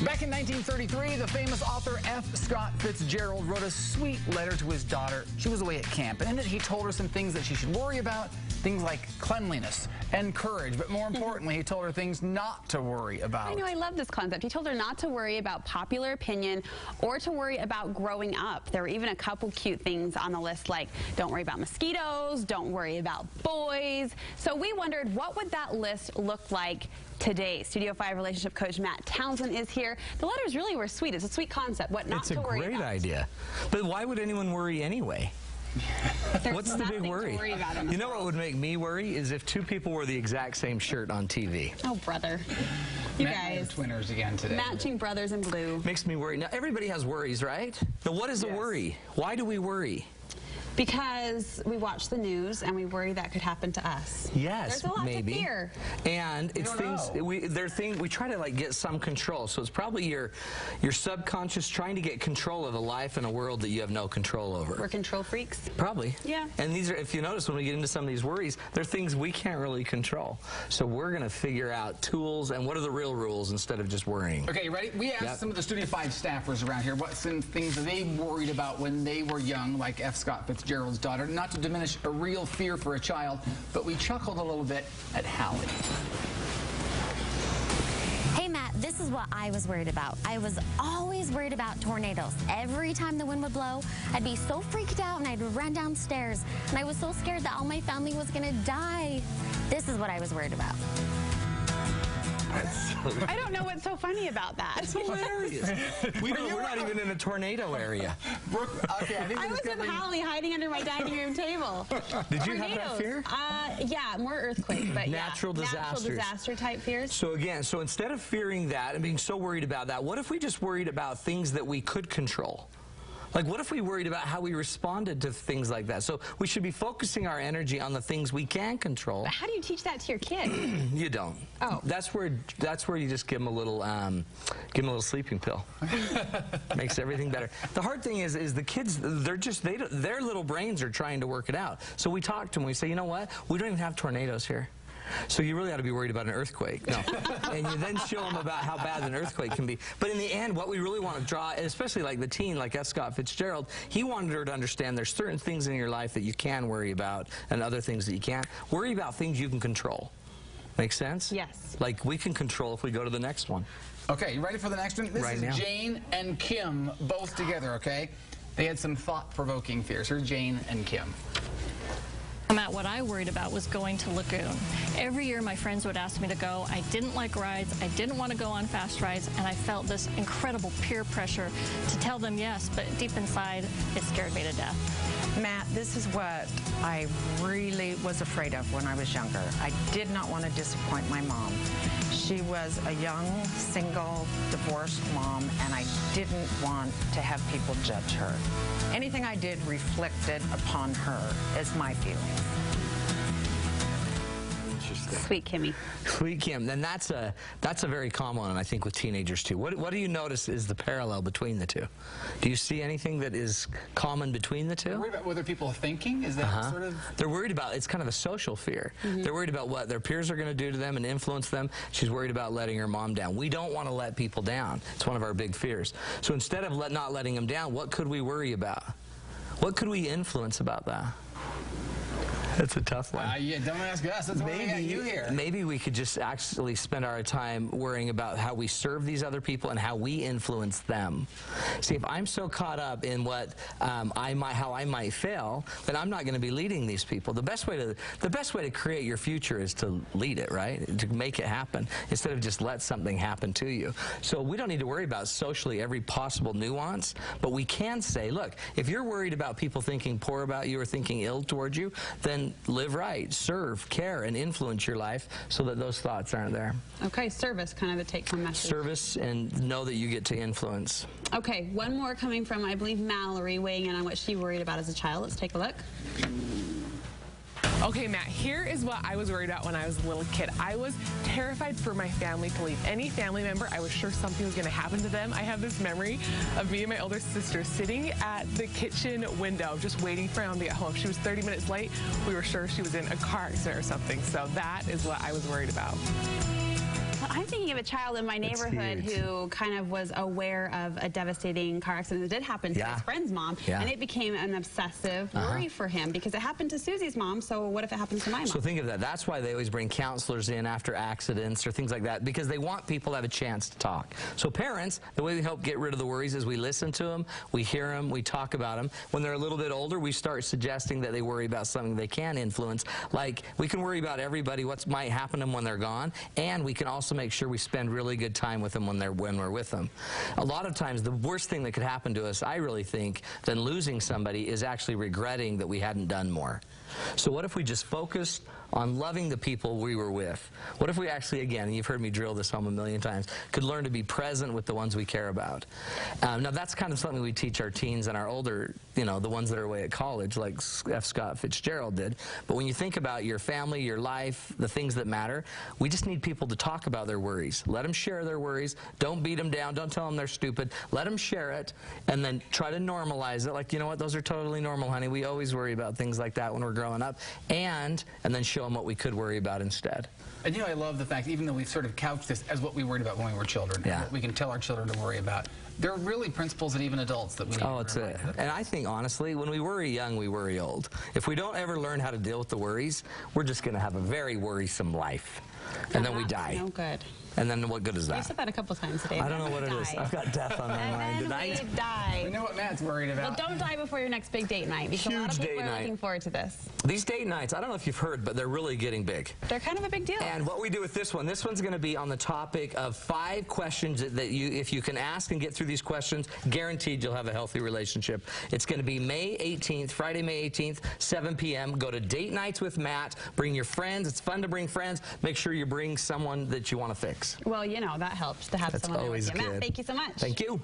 Back in 1933, the famous author F. Scott Fitzgerald wrote a sweet letter to his daughter. She was away at camp, and in it he told her some things that she should worry about, things like cleanliness and courage, but more importantly, he told her things not to worry about. I know, I love this concept. He told her not to worry about popular opinion or to worry about growing up. There were even a couple cute things on the list, like don't worry about mosquitoes, don't worry about boys. So we wondered, what would that list look like today? Studio 5 relationship coach Matt Townsend is here. The letters really were sweet. It's a sweet concept. What not to worry about. It's a great idea. But why would anyone worry anyway? What's the big worry? You know what would make me worry is if two people wore the exact same shirt on TV. Oh, brother. You guys. Twinners again today. Matching brothers in blue. Makes me worry. Now, everybody has worries, right? Now, what is a worry? Why do we worry? Because we watch the news and we worry that could happen to us. Yes, there's a lot maybe. To fear. And it's things we try to like get some control. So it's probably your subconscious trying to get control of a life in a world that you have no control over. We're control freaks. Probably. Yeah. And these are, if you notice, when we get into some of these worries, they're things we can't really control. So we're going to figure out tools and what are the real rules instead of just worrying. Okay, you ready? We asked some of the Studio 5 staffers around here what some things that they worried about when they were young, like F. Scott Fitzgerald's daughter. Not to diminish a real fear for a child, but we chuckled a little bit at Hallie. Hey Matt, this is what I was worried about. I was always worried about tornadoes. Every time the wind would blow, I'd be so freaked out and I'd run downstairs. And I was so scared that all my family was gonna die. This is what I was worried about. I don't know what's so funny about that. It's hilarious. We're not even in a tornado area. Brooke, okay, I was with Holly hiding under my dining room table. Did you have that fear? Yeah, more earthquake, but natural disasters. Natural disaster type fears. So again, so instead of fearing that and being so worried about that, what if we just worried about things that we could control? Like, what if we worried about how we responded to things like that? So we should be focusing our energy on the things we can control. But how do you teach that to your kid? You don't. Oh. That's where you just give them a little sleeping pill. Makes everything better. The hard thing is the kids, their little brains are trying to work it out. So we talk to them. We say, you know what? We don't even have tornadoes here. So you really ought to be worried about an earthquake. No. And you then show them about how bad an earthquake can be. But in the end, what we really want to draw, especially like the teen, like F. Scott Fitzgerald, he wanted her to understand there's certain things in your life that you can worry about and other things that you can't. Worry about things you can control. Make sense? Yes. Like we can control if we go to the next one. Okay, you ready for the next one? This is now. Jane and Kim both together, okay? They had some thought-provoking fears. Here's Jane and Kim. Matt, what I worried about was going to Lagoon. Every year my friends would ask me to go. I didn't like rides. I didn't want to go on fast rides, and I felt this incredible peer pressure to tell them yes, but deep inside it scared me to death. Matt, this is what I really was afraid of when I was younger. I did not want to disappoint my mom. She was a young, single, divorced mom, and I didn't want to have people judge her. Anything I did reflected upon her as my feelings. Sweet Kimmy. Sweet Kim. And that's a very common one, I think, with teenagers, too. What do you notice is the parallel between the two? Do you see anything that is common between the two? They're worried about what other people are thinking? Is that sort of... They're worried about, it's kind of a social fear. They're worried about what their peers are going to do to them and influence them. She's worried about letting her mom down. We don't want to let people down. It's one of our big fears. So instead of not letting them down, what could we worry about? What could we influence about that? That's a tough one. Yeah, don't ask us. That's why we got you here. Maybe we could just actually spend our time worrying about how we serve these other people and how we influence them. See, if I'm so caught up in what how I might fail, then I'm not going to be leading these people. The best way to create your future is to lead it, right? To make it happen instead of just let something happen to you. So we don't need to worry about socially every possible nuance, but we can say, look, if you're worried about people thinking poor about you or thinking ill towards you, then live right, serve, care, and influence your life so that those thoughts aren't there. Okay, service, kind of the take-home message. Service, and know that you get to influence. Okay, one more coming from, I believe, Mallory, weighing in on what she worried about as a child. Let's take a look. Okay, Matt, here is what I was worried about when I was a little kid. I was terrified for my family to leave. Any family member, I was sure something was going to happen to them. I have this memory of me and my older sister sitting at the kitchen window just waiting for my mom to get home. If she was 30 minutes late, we were sure she was in a car accident or something. So that is what I was worried about. I'm thinking of a child in my neighborhood who kind of was aware of a devastating car accident that did happen to his friend's mom, and it became an obsessive worry for him because it happened to Susie's mom, so what if it happens to my mom? So think of that. That's why they always bring counselors in after accidents or things like that, because they want people to have a chance to talk. So parents, the way we help get rid of the worries is we listen to them, we hear them, we talk about them. When they're a little bit older, we start suggesting that they worry about something they can influence. Like, we can worry about everybody, what might happen to them when they're gone, and we can also make sure we spend really good time with them when we're with them. A lot of times, the worst thing that could happen to us, I really think, than losing somebody is actually regretting that we hadn't done more. So what if we just focused on loving the people we were with? What if we actually, again, and you've heard me drill this home a million times, could learn to be present with the ones we care about? Now, that's kind of something we teach our teens and our older, you know, the ones that are away at college, like F. Scott Fitzgerald did. But when you think about your family, your life, the things that matter, we just need people to talk about their worries. Let them share their worries. Don't beat them down. Don't tell them they're stupid. Let them share it, and then try to normalize it. Like, you know what, those are totally normal, honey. We always worry about things like that when we're growing up. And then show them what we could worry about instead. And you know, I love the fact, even though we sort of couch this as what we worried about when we were children, what we can tell our children to worry about, there are really principles that even adults that we need to it's it. And I think, honestly, when we worry young, we worry old. If we don't ever learn how to deal with the worries, we're just going to have a very worrisome life. And then we die. No good. And then what good is that? You said that a couple times today. I don't know what it is. I've got death on my mind tonight. We die. We know what Matt's worried about. Well, don't die before your next big date night, because a lot of people are looking forward to this. These date nights, I don't know if you've heard, but they're really getting big. They're kind of a big deal. And what we do with this one's going to be on the topic of 5 questions that you, if you can ask and get through these questions, guaranteed you'll have a healthy relationship. It's going to be May 18th, Friday, May 18th, 7 p.m. Go to Date Nights with Matt. Bring your friends. It's fun to bring friends. Make sure you bring someone that you want to fix. Well, you know, that helps to have someone there with you. Matt, thank you so much. Thank you.